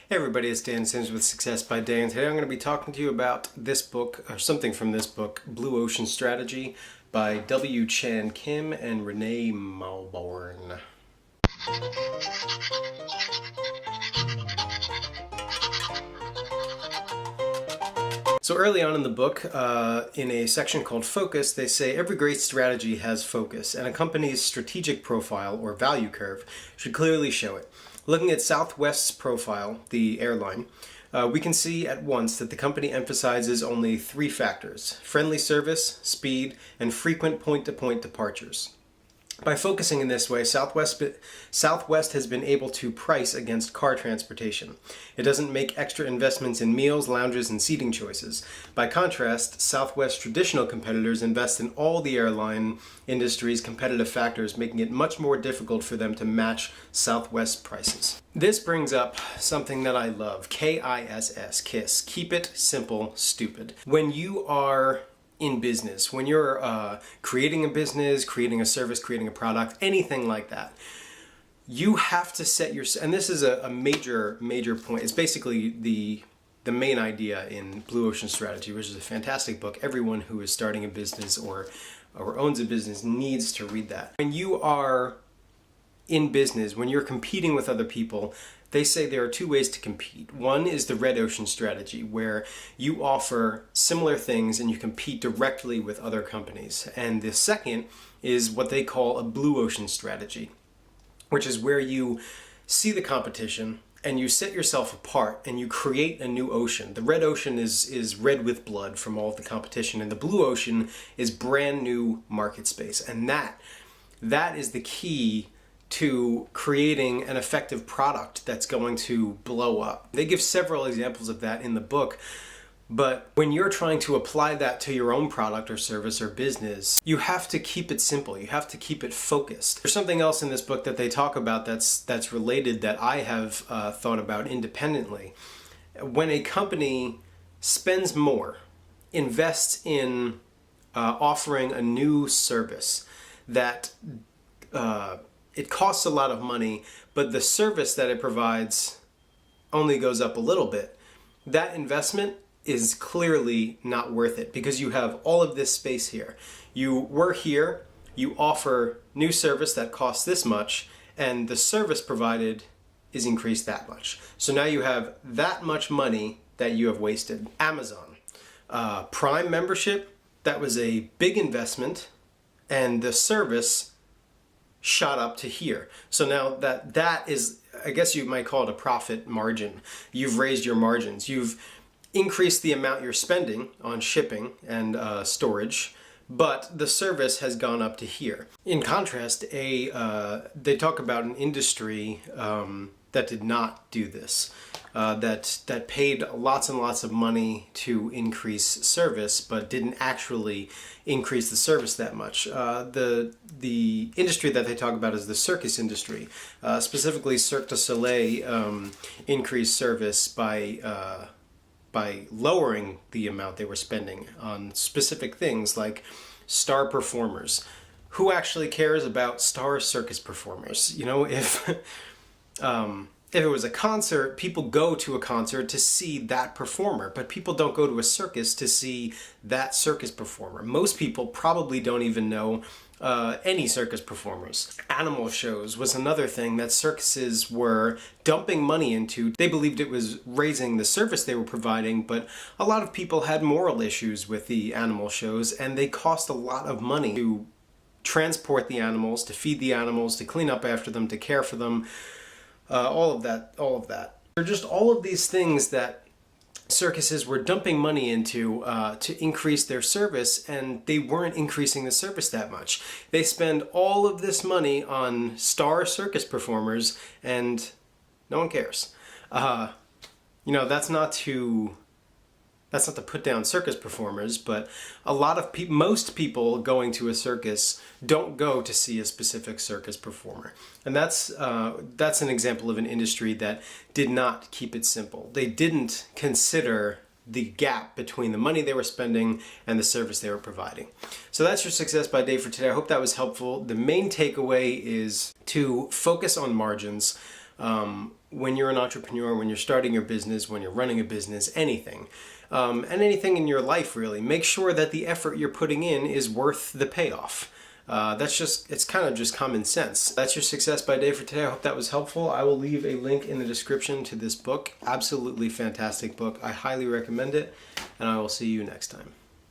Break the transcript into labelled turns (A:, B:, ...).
A: Hey everybody, it's Dan Sims with Success by Day, and today I'm going to be talking to you about this book, or something from this book, Blue Ocean Strategy by W. Chan Kim and Renee Malborn. So early on in the book, in a section called Focus, they say every great strategy has focus, and a company's strategic profile or value curve should clearly show it. Looking at Southwest's profile, the airline, we can see at once that the company emphasizes only three factors: friendly service, speed, and frequent point-to-point departures. By focusing in this way, Southwest has been able to price against car transportation. It doesn't make extra investments in meals, lounges, and seating choices. By contrast, Southwest traditional competitors invest in all the airline industry's competitive factors, making it much more difficult for them to match Southwest prices. This brings up something that I love, KISS, KISS. Keep it simple, stupid. When you are in business, when you're creating a business, creating a service, creating a product, anything like that, you have to set your, and this is a major point. It's basically the main idea in Blue Ocean Strategy, which is a fantastic book. Everyone who is starting a business or owns a business needs to read that. When you are in business, when you're competing with other people, they say there are two ways to compete. One is the red ocean strategy, where you offer similar things and you compete directly with other companies. And the second is what they call a blue ocean strategy, which is where you see the competition and you set yourself apart and you create a new ocean. The red ocean is red with blood from all of the competition, and the blue ocean is brand new market space. And that is the key to creating an effective product that's going to blow up. They give several examples of that in the book, but when you're trying to apply that to your own product or service or business, you have to keep it simple. You have to keep it focused. There's something else in this book that they talk about that's related that I have thought about independently. When a company spends more, invests in offering a new service that it costs a lot of money, but the service that it provides only goes up a little bit, that investment is clearly not worth it, because you have all of this space here. You were here, you offer new service that costs this much, and the service provided is increased that much. So now you have that much money that you have wasted. Amazon, Prime membership, that was a big investment, and the service shot up to here. So now that is, I guess you might call it a profit margin. You've raised your margins. You've increased the amount you're spending on shipping and storage, but the service has gone up to here. In contrast, they talk about an industry that did not do this, that paid lots and lots of money to increase service, but didn't actually increase the service that much. The industry that they talk about is the circus industry. Specifically, Cirque du Soleil increased service by lowering the amount they were spending on specific things like star performers. Who actually cares about star circus performers? You know, if it was a concert, people go to a concert to see that performer, but people don't go to a circus to see that circus performer. Most people probably don't even know any circus performers. Animal shows was another thing that circuses were dumping money into. They believed it was raising the service they were providing, but a lot of people had moral issues with the animal shows, and they cost a lot of money to transport the animals, to feed the animals, to clean up after them, to care for them. All of that. They're just all of these things that circuses were dumping money into to increase their service, and they weren't increasing the service that much. They spend all of this money on star circus performers, and no one cares. You know, that's not to put down circus performers, but a lot of most people going to a circus don't go to see a specific circus performer. And that's an example of an industry that did not keep it simple. They didn't consider the gap between the money they were spending and the service they were providing. So that's your Success by Day for today. I hope that was helpful. The main takeaway is to focus on margins. when you're an entrepreneur, when you're starting your business, when you're running a business, anything. And anything in your life, really. Make sure that the effort you're putting in is worth the payoff. It's kind of just common sense. That's your Success by Day for today. I hope that was helpful. I will leave a link in the description to this book. Absolutely fantastic book. I highly recommend it, and I will see you next time.